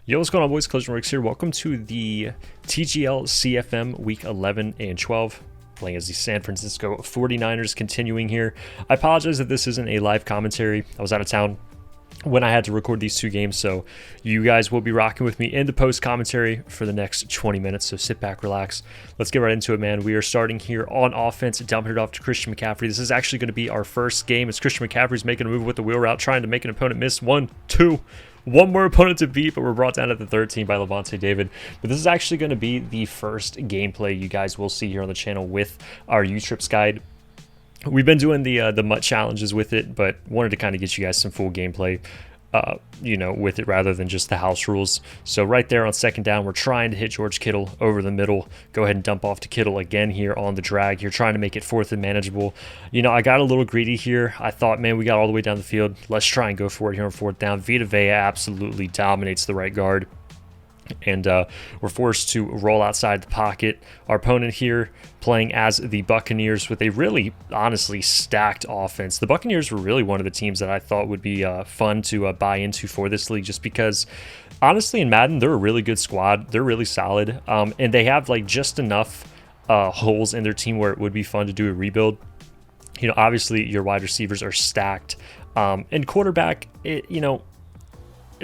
Yo, what's going on, boys? Collision Works here. Welcome to the TGL CFM Week 11 and 12, playing as the San Francisco 49ers continuing here. I apologize that this isn't a live commentary. I was out of town when I had to record these two games, so you guys will be rocking with me in the post commentary for the next 20 minutes, so sit back, relax. Let's get right into it, man. We are starting here on offense, dumping it off to Christian McCaffrey. This is actually going to be our first game as Christian McCaffrey's making a move with the wheel route, trying to make an opponent miss. One more opponent to beat, but we're brought down at the 13 by Levante David. But this is actually going to be the first gameplay you guys will see here on the channel with our UTrips guide. We've been doing the MUT challenges with it, but wanted to kind of get you guys some full gameplay, with it rather than just the house rules. So right there on second down, we're trying to hit George Kittle over the middle. Go ahead and dump off to Kittle again here on the drag. You're trying to make it fourth and manageable. I got a little greedy here. I thought, man, we got all the way down the field. Let's try and go for it here on fourth down. Vita Vea absolutely dominates the right guard. And we're forced to roll outside the pocket. Our opponent here playing as the Buccaneers with a really, honestly, stacked offense. The Buccaneers were really one of the teams that I thought would be fun to buy into for this league, just because, honestly, in Madden, they're a really good squad. They're really solid, and they have just enough holes in their team where it would be fun to do a rebuild. Obviously, your wide receivers are stacked, and quarterback,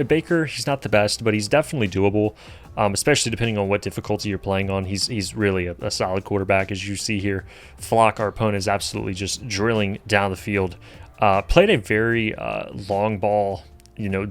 Baker, he's not the best, but he's definitely doable, especially depending on what difficulty you're playing on. He's really a solid quarterback, as you see here. Flock, our opponent, is absolutely just drilling down the field. Played a very long ball,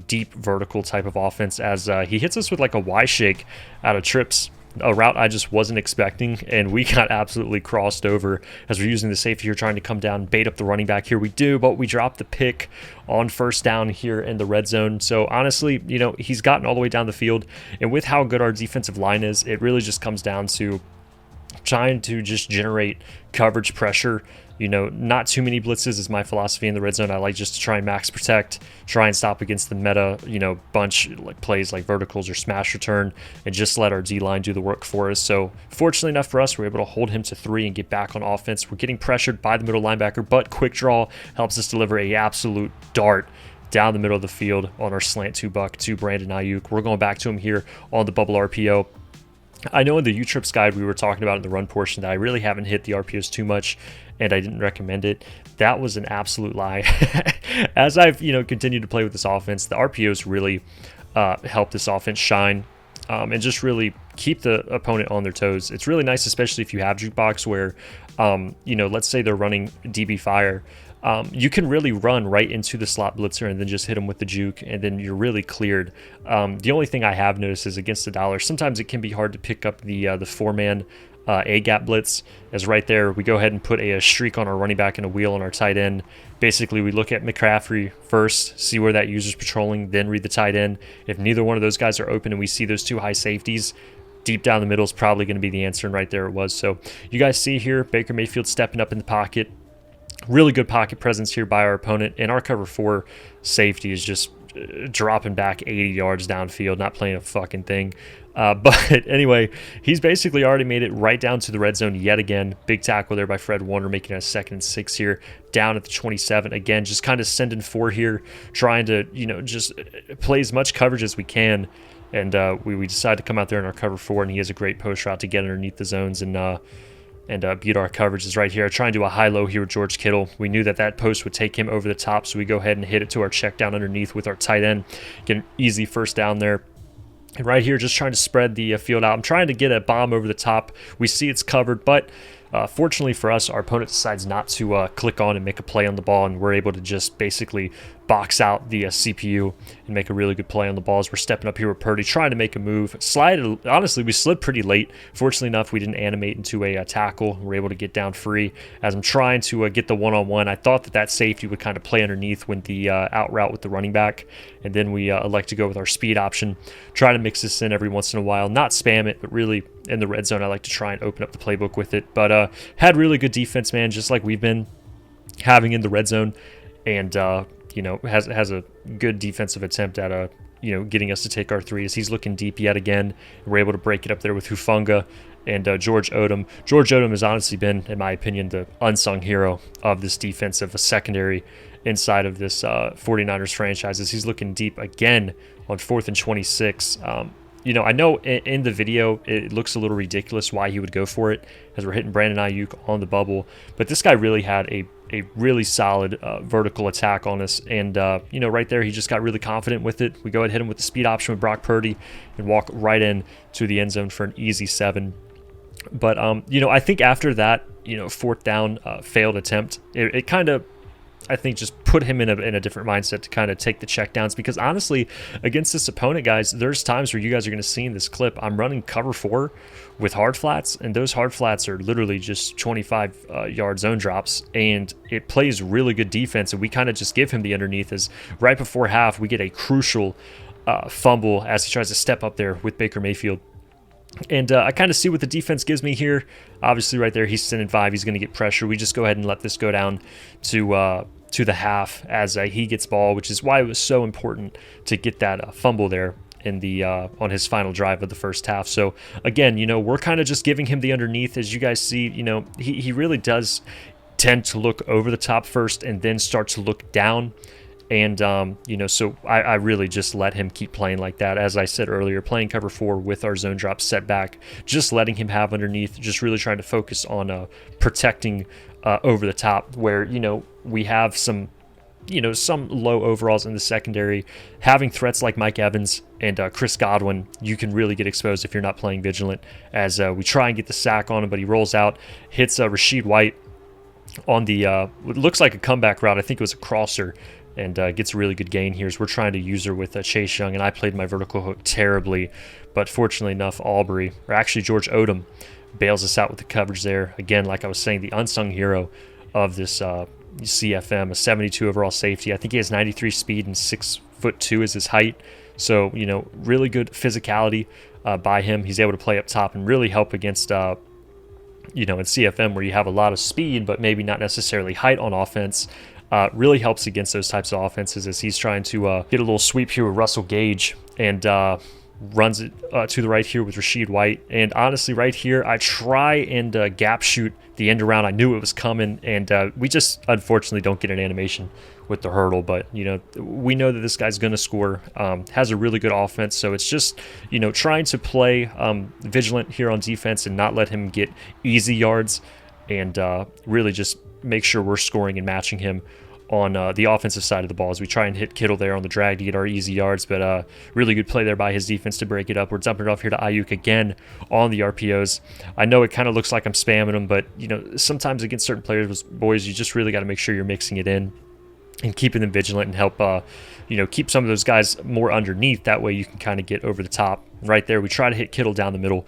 deep vertical type of offense, as he hits us with like a Y shake out of trips. A route I just wasn't expecting, and we got absolutely crossed over as we're using the safety here, trying to come down, bait up the running back. Here we do, but we drop the pick on first down here in the red zone. So honestly, he's gotten all the way down the field, and with how good our defensive line is, it really just comes down to trying to just generate coverage pressure. Not too many blitzes is my philosophy in the red zone. I like just to try and max protect, try and stop against the meta, bunch like plays like verticals or smash return, and just let our D-line do the work for us. So fortunately enough for us, we're able to hold him to 3 and get back on offense. We're getting pressured by the middle linebacker, but quick draw helps us deliver a absolute dart down the middle of the field on our slant 2-buck to Brandon Ayuk. We're going back to him here on the bubble RPO. I know in the UTrips guide we were talking about in the run portion that I really haven't hit the RPOs too much, and I didn't recommend it. That was an absolute lie. As I've continued to play with this offense, the RPOs really help this offense shine, and just really keep the opponent on their toes. It's really nice, especially if you have jukebox where let's say they're running DB fire. You can really run right into the slot blitzer and then just hit them with the juke, and then you're really cleared. The only thing I have noticed is against the dollar, sometimes it can be hard to pick up the 4-man A-gap blitz, as right there we go ahead and put a streak on our running back and a wheel on our tight end. Basically, we look at McCaffrey first, see where that user's patrolling, then read the tight end. If neither one of those guys are open and we see those two high safeties, deep down the middle is probably going to be the answer, and right there it was. So you guys see here, Baker Mayfield stepping up in the pocket. Really good pocket presence here by our opponent, and our cover 4 safety is just dropping back 80 yards downfield, not playing a fucking thing. But anyway, he's basically already made it right down to the red zone yet again. Big tackle there by Fred Warner, making it a 2nd and 6 here, down at the 27. Again, just kind of sending 4 here, trying to, just play as much coverage as we can. And we decide to come out there in our cover 4, and he has a great post route to get underneath the zones and beat our coverages right here. Trying to do a high-low here with George Kittle. We knew that post would take him over the top, so we go ahead and hit it to our check down underneath with our tight end. Get an easy first down there. And right here, just trying to spread the field out. I'm trying to get a bomb over the top. We see it's covered, but fortunately for us, our opponent decides not to click on and make a play on the ball, and we're able to just basically box out the CPU and make a really good play on the ball as we're stepping up here with Purdy, trying to make a move. Honestly, we slid pretty late. Fortunately enough, we didn't animate into a tackle. We're able to get down free. As I'm trying to get the one-on-one, I thought that safety would kind of play underneath when the out route with the running back, and then we elect to go with our speed option. Try to mix this in every once in a while. Not spam it, but really in the red zone, I like to try and open up the playbook with it. But had really good defense, man, just like we've been having in the red zone, and has a good defensive attempt at getting us to take our 3 as he's looking deep yet again. We're able to break it up there with Hufanga and George Odom. George Odom has honestly been, in my opinion, the unsung hero of this defensive secondary inside of this 49ers franchise, as he's looking deep again on 4th and 26. You know, I know in the video it looks a little ridiculous why he would go for it, as we're hitting Brandon Ayuk on the bubble, but this guy really had a really solid vertical attack on us, and you know, right there he just got really confident with it. We go ahead and hit him with the speed option with Brock Purdy and walk right in to the end zone for an easy 7. But you know, I think after that, you know, 4th down failed attempt, it kind of, I think, just put him in a different mindset to kind of take the checkdowns, because honestly, against this opponent, guys, there's times where you guys are going to see in this clip, I'm running cover 4 with hard flats, and those hard flats are literally just 25-yard zone drops, and it plays really good defense, and we kind of just give him the underneath, as right before half, we get a crucial fumble as he tries to step up there with Baker Mayfield. And I kind of see what the defense gives me here. Obviously, right there, he's sending 5. He's going to get pressure. We just go ahead and let this go down to the half as he gets ball, which is why it was so important to get that fumble there in the on his final drive of the first half. So again, you know, we're kind of just giving him the underneath. As you guys see, you know, he really does tend to look over the top first and then start to look down. And, you know, so I really just let him keep playing like that. As I said earlier, playing cover 4 with our zone drop setback, just letting him have underneath, just really trying to focus on protecting over the top, where, you know, we have some, you know, some low overalls in the secondary. Having threats like Mike Evans and Chris Godwin, you can really get exposed if you're not playing vigilant, as we try and get the sack on him, but he rolls out, hits Rashid White on the, it looks like a comeback route. I think it was a crosser, and gets a really good gain here as we're trying to use her with Chase Young, and I played my vertical hook terribly, but fortunately enough, George Odom bails us out with the coverage there. Again, like I was saying, the unsung hero of this CFM, a 72 overall safety. I think he has 93 speed and 6'2" is his height, so, you know, really good physicality by him. He's able to play up top and really help against you know, in CFM where you have a lot of speed but maybe not necessarily height on offense. Really helps against those types of offenses, as he's trying to get a little sweep here with Russell Gage, and runs it to the right here with Rashid White. And honestly, right here, I try and gap shoot the end around. I knew it was coming, and we just unfortunately don't get an animation with the hurdle. But, you know, we know that this guy's going to score, has a really good offense. So it's just, you know, trying to play vigilant here on defense and not let him get easy yards, and really just make sure we're scoring and matching him on the offensive side of the ball, as we try and hit Kittle there on the drag to get our easy yards. But really good play there by his defense to break it up. We're dumping it off here to Ayuk again on the RPOs. I know it kind of looks like I'm spamming them, but, you know, sometimes against certain players, boys, you just really got to make sure you're mixing it in and keeping them vigilant and help, you know, keep some of those guys more underneath. That way you can kind of get over the top. Right there, we try to hit Kittle down the middle.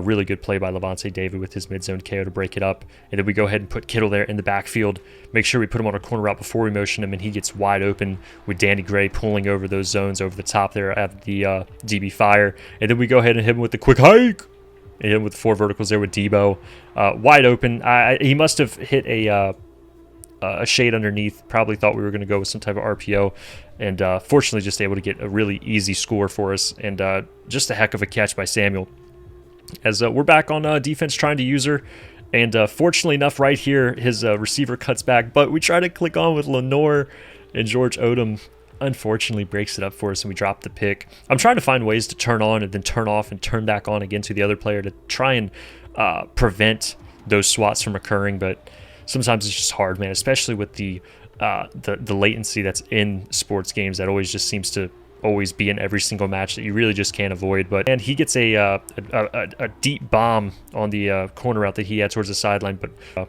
Really good play by Levante David with his mid-zone KO to break it up. And then we go ahead and put Kittle there in the backfield. Make sure we put him on a corner route before we motion him, and he gets wide open with Danny Gray pulling over those zones over the top there at the DB Fire. And then we go ahead and hit him with the quick hike. And hit him with the 4 verticals there with Debo. Wide open. He must have hit a shade underneath. Probably thought we were going to go with some type of RPO. And fortunately just able to get a really easy score for us. And just a heck of a catch by Samuel. As we're back on defense trying to use her, and fortunately enough, right here, his receiver cuts back, but we try to click on with Lenore, and George Odom unfortunately breaks it up for us, and we drop the pick. I'm trying to find ways to turn on and then turn off and turn back on again to the other player to try and prevent those swats from occurring, but sometimes it's just hard, man, especially with the latency that's in sports games. That always just seems to always be in every single match that you really just can't avoid. But and he gets a deep bomb on the corner route that he had towards the sideline. But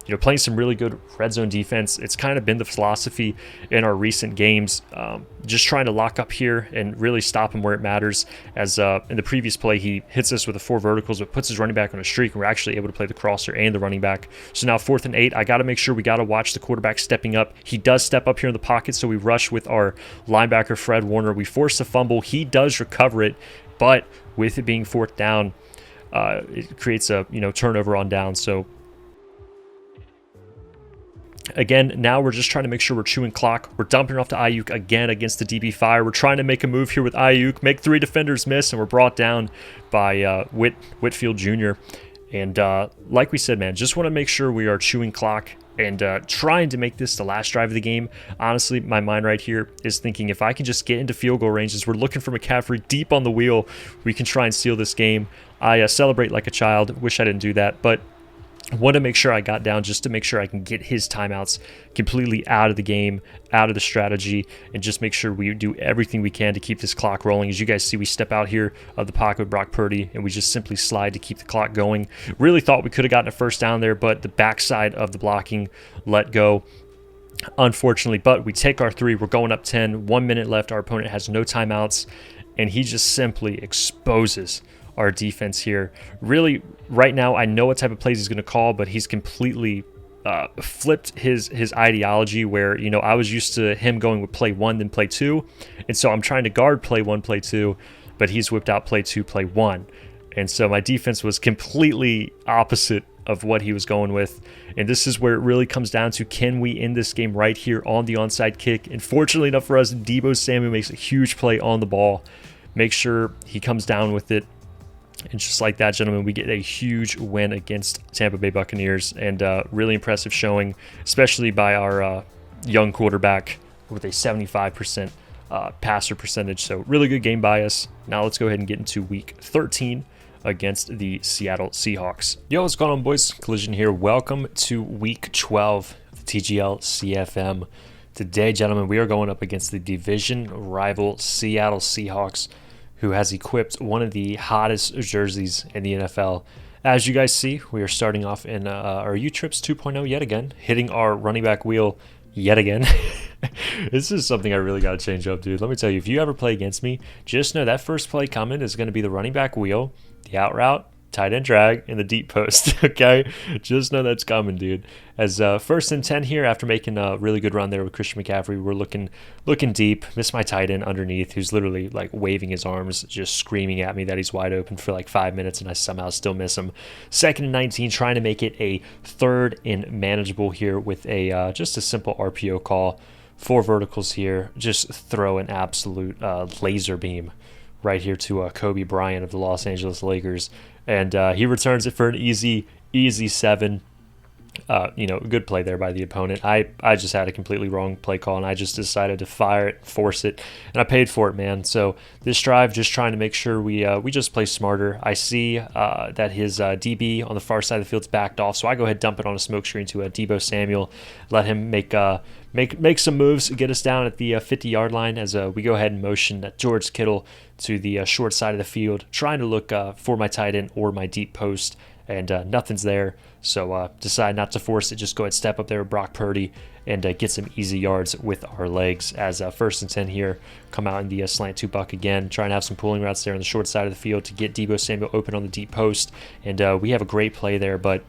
you know, playing some really good red zone defense. It's kind of been the philosophy in our recent games, just trying to lock up here and really stop him where it matters. As in the previous play, he hits us with the 4 verticals, but puts his running back on a streak, and we're actually able to play the crosser and the running back. So now 4th and 8, I got to make sure we got to watch the quarterback stepping up. He does step up here in the pocket, so we rush with our linebacker, Fred Warner. We force a fumble. He does recover it, but with it being 4th down, it creates a turnover on down. So again, now we're just trying to make sure we're chewing clock. We're dumping it off to Ayuk again against the DB Fire. We're trying to make a move here with Ayuk, make 3 defenders miss, and we're brought down by Whitfield Jr. And like we said, man, just want to make sure we are chewing clock and trying to make this the last drive of the game. Honestly, my mind right here is thinking if I can just get into field goal ranges, we're looking for McCaffrey deep on the wheel, we can try and seal this game. I celebrate like a child. Wish I didn't do that, but want to make sure I got down just to make sure I can get his timeouts completely out of the game, out of the strategy, and just make sure we do everything we can to keep this clock rolling. As you guys see, we step out here of the pocket with Brock Purdy, and we just simply slide to keep the clock going. Really thought we could have gotten a first down there, but the backside of the blocking let go, unfortunately. But we take our 3. We're going up 10. 1 minute left. Our opponent has no timeouts, and he just simply exposes our defense here. Really, right now, I know what type of plays he's going to call, but he's completely flipped his ideology where, you know, I was used to him going with play 1, then play 2. And so I'm trying to guard play 1, play 2, but he's whipped out play 2, play 1. And so my defense was completely opposite of what he was going with. And this is where it really comes down to, can we end this game right here on the onside kick? And fortunately enough for us, Deebo Samuel makes a huge play on the ball. Make sure he comes down with it. And just like that, gentlemen, we get a huge win against Tampa Bay Buccaneers, and really impressive showing, especially by our young quarterback with a 75% passer percentage. So really good game by us. Now let's go ahead and get into week 13 against the Seattle Seahawks. Yo, what's going on, boys? Collision here. Welcome to week 12 of the TGL CFM. Today, gentlemen, we are going up against the division rival Seattle Seahawks, who has equipped one of the hottest jerseys in the NFL. As you guys see, we are starting off in our UTrips 2.0 yet again, hitting our running back wheel yet again. This is something I really got to change up, dude. Let me tell you, if you ever play against me, just know that first play coming is going to be the running back wheel, the out route, tight end drag, and the deep post, okay? Just know that's coming, dude. As first and 10 here, after making a really good run there with Christian McCaffrey, we're looking deep. Miss my tight end underneath, who's literally like waving his arms, just screaming at me that he's wide open for like 5 minutes, and I somehow still miss him. 2nd and 19, trying to make it a 3rd and manageable here with a just a simple RPO call. 4 verticals here, just throw an absolute laser beam right here to Kobe Bryant of the Los Angeles Lakers. And he returns it for an easy 7. Good play there by the opponent. I just had a completely wrong play call, and I just decided to fire it, force it, and I paid for it, man. So this drive, just trying to make sure we just play smarter. I see that his DB on the far side of the field's backed off, so I go ahead and dump it on a smoke screen to Deebo Samuel, let him make some moves, get us down at the 50-yard line as we go ahead and motion George Kittle to the short side of the field, trying to look for my tight end or my deep post, and nothing's there. So decide not to force it, just go ahead and step up there with Brock Purdy and get some easy yards with our legs. As 1st and 10 here, come out in the slant 2 buck again, trying to have some pulling routes there on the short side of the field to get Deebo Samuel open on the deep post, and we have a great play there. But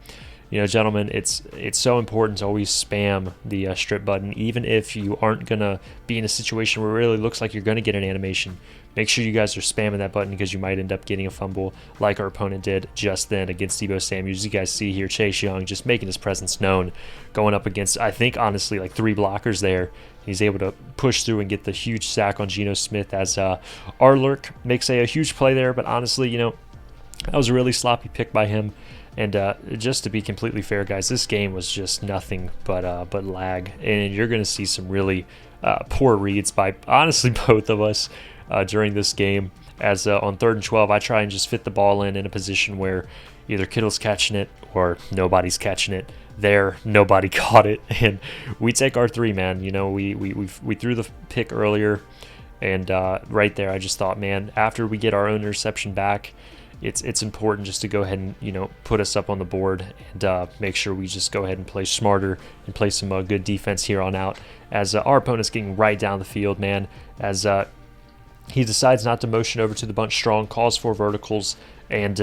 you know, gentlemen, it's so important to always spam the strip button, even if you aren't going to be in a situation where it really looks like you're going to get an animation. Make sure you guys are spamming that button, because you might end up getting a fumble like our opponent did just then against Deebo Samuel. As you guys see here, Chase Young just making his presence known, going up against, I think, honestly, like 3 blockers there. He's able to push through and get the huge sack on Geno Smith as Arlurk makes a huge play there. But honestly, you know, that was a really sloppy pick by him. And just to be completely fair, guys, this game was just nothing but lag. And you're going to see some really poor reads by, honestly, both of us during this game. As on 3rd and 12, I try and just fit the ball in a position where either Kittle's catching it or nobody's catching it. There, nobody caught it. And we take our 3, man. You know, we threw the pick earlier. And right there, I just thought, man, after we get our own interception back, it's important just to go ahead and, you know, put us up on the board and make sure we just go ahead and play smarter and play some good defense here on out. As our opponent's getting right down the field, man, as he decides not to motion over to the bunch strong, calls 4 verticals, and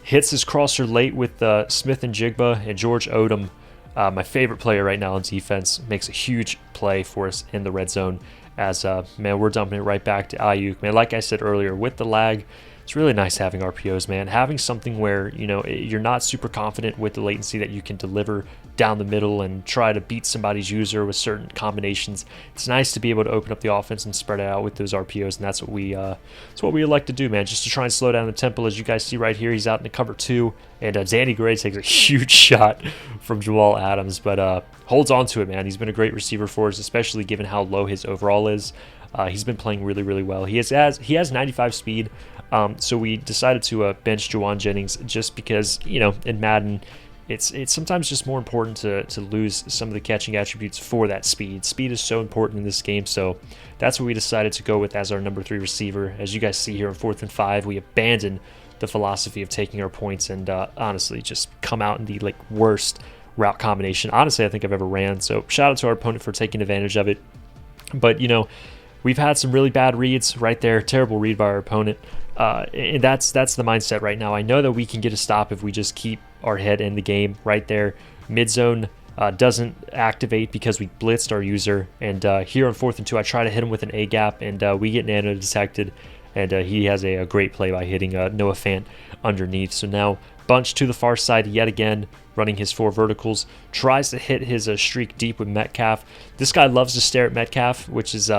hits his crosser late with Smith and Jigba, and George Odom, my favorite player right now on defense, makes a huge play for us in the red zone. As man, we're dumping it right back to Ayuk. Man, like I said earlier, with the lag, It's really nice having RPOs, man. Having something where, you know, you're not super confident with the latency that you can deliver down the middle and try to beat somebody's user with certain combinations. It's nice to be able to open up the offense and spread it out with those RPOs, and that's what we like to do, man, just to try and slow down the tempo. As you guys see right here, he's out in the cover 2, and Danny Gray takes a huge shot from Jamal Adams, but holds on to it, man. He's been a great receiver for us, especially given how low his overall is. He's been playing really, really well. He has 95 speed, so we decided to bench Juwan Jennings just because, you know, in Madden, it's sometimes just more important to lose some of the catching attributes for that speed. Speed is so important in this game, so that's what we decided to go with as our number 3 receiver. As you guys see here on 4th and 5, we abandoned the philosophy of taking our points and honestly just come out in the worst route combination honestly I think I've ever ran. So shout out to our opponent for taking advantage of it. But, you know, we've had some really bad reads right there. Terrible read by our opponent. And that's the mindset right now. I know that we can get a stop if we just keep our head in the game right there. Mid zone doesn't activate because we blitzed our user. And here on 4th and 2, I try to hit him with an A gap, and we get nano detected. And he has a great play by hitting Noah Fant underneath. So now bunch to the far side yet again, running his 4 verticals. Tries to hit his streak deep with Metcalf. This guy loves to stare at Metcalf, which is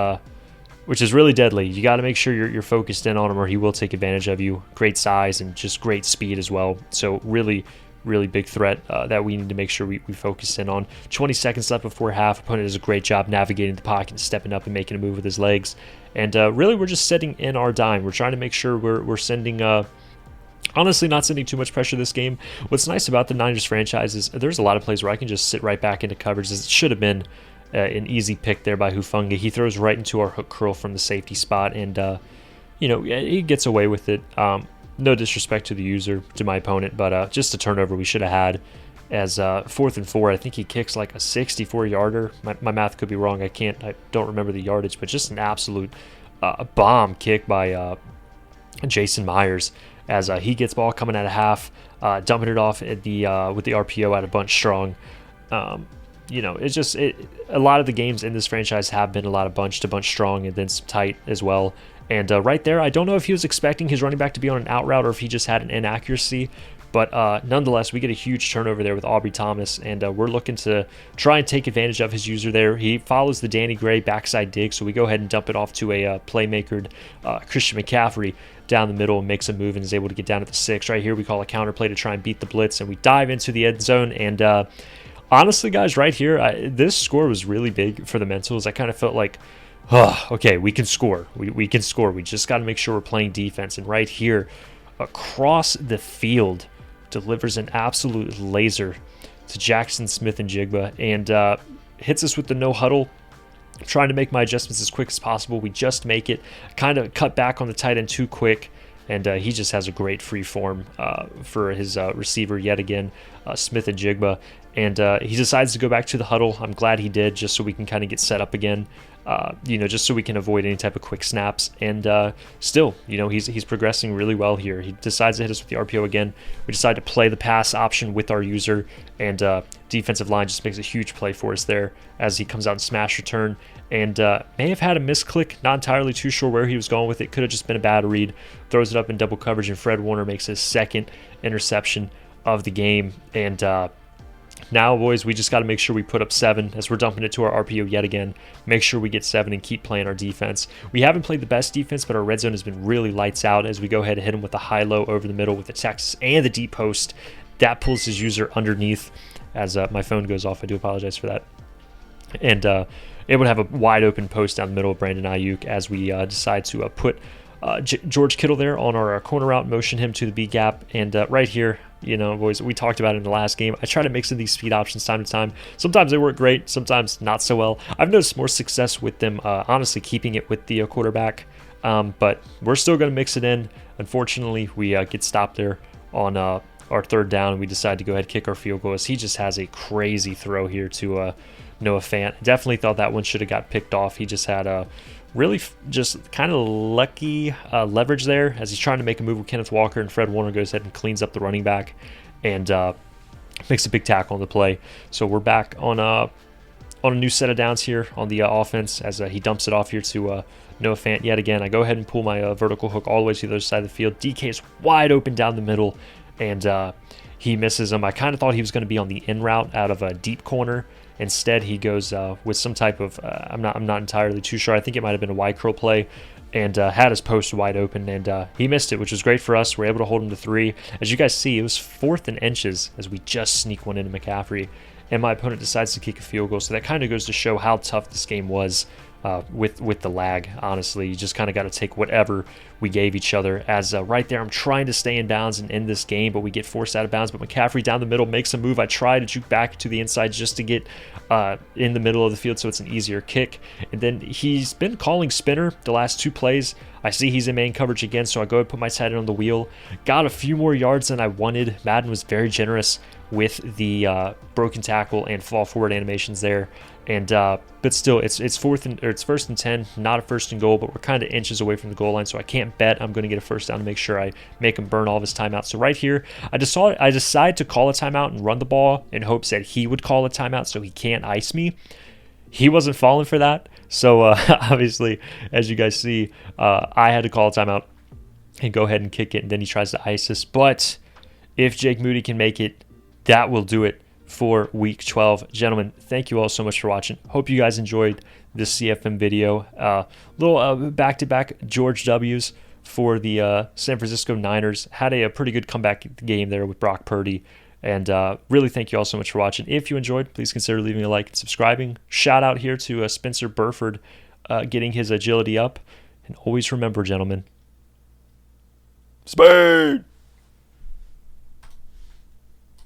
really deadly. You got to make sure you're focused in on him, or he will take advantage of you. Great size and just great speed as well. So really, really big threat that we need to make sure we focus in on. 20 seconds left before half. Opponent does a great job navigating the pocket and stepping up and making a move with his legs. And really, we're just setting in our dime. We're trying to make sure we're sending... honestly, not sending too much pressure this game. What's nice about the Niners franchise is there's a lot of plays where I can just sit right back into coverage. It should have been an easy pick there by Hufanga. He throws right into our hook curl from the safety spot, and you know, he gets away with it. No disrespect to the user, to my opponent, but just a turnover we should have had. As 4th and 4, I think he kicks like a 64-yarder. My math could be wrong. I don't remember the yardage, but just an absolute bomb kick by Jason Myers as he gets ball coming out of half, dumping it off at with the RPO at a bunch strong. You know, it's just a lot of the games in this franchise have been a lot of bunch to bunch strong and then some tight as well. And right there, I don't know if he was expecting his running back to be on an out route or if he just had an inaccuracy. But nonetheless, we get a huge turnover there with Aubrey Thomas, and we're looking to try and take advantage of his user there. He follows the Danny Gray backside dig, so we go ahead and dump it off to a playmaker, Christian McCaffrey, down the middle and makes a move and is able to get down at the 6. Right here, we call a counter play to try and beat the blitz, and we dive into the end zone. And honestly, guys, right here, this score was really big for the mentals. I kind of felt like, oh, okay, we can score. We can score. We just got to make sure we're playing defense. And right here, across the field, delivers an absolute laser to Jackson Smith and Jigba, and hits us with the no huddle. I'm trying to make my adjustments as quick as possible. We just make it. Kind of cut back on the tight end too quick, and he just has a great free form for his receiver yet again, Smith and Jigba. And he decides to go back to the huddle. I'm glad he did, just so we can kind of get set up again. You know, just so we can avoid any type of quick snaps. And still, you know, he's progressing really well here. He decides to hit us with the RPO again. We decide to play the pass option with our user, and defensive line just makes a huge play for us there as he comes out and smash return. And may have had a misclick, not entirely too sure where he was going with it. Could have just been a bad read. Throws it up in double coverage, and Fred Warner makes his 2nd interception of the game. And now, boys, we just got to make sure we put up 7 as we're dumping it to our RPO yet again. Make sure we get 7 and keep playing our defense. We haven't played the best defense, but our red zone has been really lights out as we go ahead and hit him with a high-low over the middle with the Texas and the deep post. That pulls his user underneath as my phone goes off. I do apologize for that. And it would have a wide-open post down the middle of Brandon Ayuk as we decide to put George Kittle there on our corner route, motion him to the B gap. And right here, you know, boys, we talked about it in the last game. I try to mix in these speed options time to time. Sometimes they work great, sometimes not so well. I've noticed more success with them, honestly, keeping it with the quarterback. But we're still going to mix it in. Unfortunately, we get stopped there on our 3rd down, and we decide to go ahead and kick our field goal as he just has a crazy throw here to Noah Fant. Definitely thought that one should have got picked off. He just had a really just kind of lucky leverage there as he's trying to make a move with Kenneth Walker, and Fred Warner goes ahead and cleans up the running back and makes a big tackle on the play. So we're back on on a new set of downs here on the offense as he dumps it off here to Noah Fant yet again. I go ahead and pull my vertical hook all the way to the other side of the field. DK is wide open down the middle, and he misses him. I kind of thought he was going to be on the in route out of a deep corner. Instead, he goes with some type of I'm not entirely too sure. I think it might have been a wide curl play, and had his post wide open, and he missed it, which was great for us. We're able to hold him to 3. As you guys see, it was 4th and inches as we just sneak one into McCaffrey, and my opponent decides to kick a field goal. So that kind of goes to show how tough this game was with the lag. Honestly, you just kind of got to take whatever we gave each other. As right there, I'm trying to stay in bounds and end this game, but we get forced out of bounds. But McCaffrey down the middle makes a move. I try to juke back to the inside just to get in the middle of the field so it's an easier kick. And then he's been calling spinner the last 2 plays. I see he's in man coverage again, so I go ahead and put my tight end on the wheel. Got a few more yards than I wanted. Madden was very generous with the broken tackle and fall forward animations there. And but still, it's 1st and 10, not a 1st and goal, but we're kind of inches away from the goal line, so I can't bet I'm going to get a 1st down to make sure I make him burn all of his timeouts. So right here, I decide to call a timeout and run the ball in hopes that he would call a timeout so he can't ice me. He wasn't falling for that, so obviously, as you guys see, I had to call a timeout and go ahead and kick it, and then he tries to ice us. But if Jake Moody can make it, that will do it for week 12. Gentlemen, thank you all so much for watching. Hope you guys enjoyed this CFM video. Little back-to-back George W's for the San Francisco Niners. Had a pretty good comeback game there with Brock Purdy. And really thank you all so much for watching. If you enjoyed, please consider leaving a like and subscribing. Shout out here to Spencer Burford getting his agility up. And always remember, gentlemen, speed!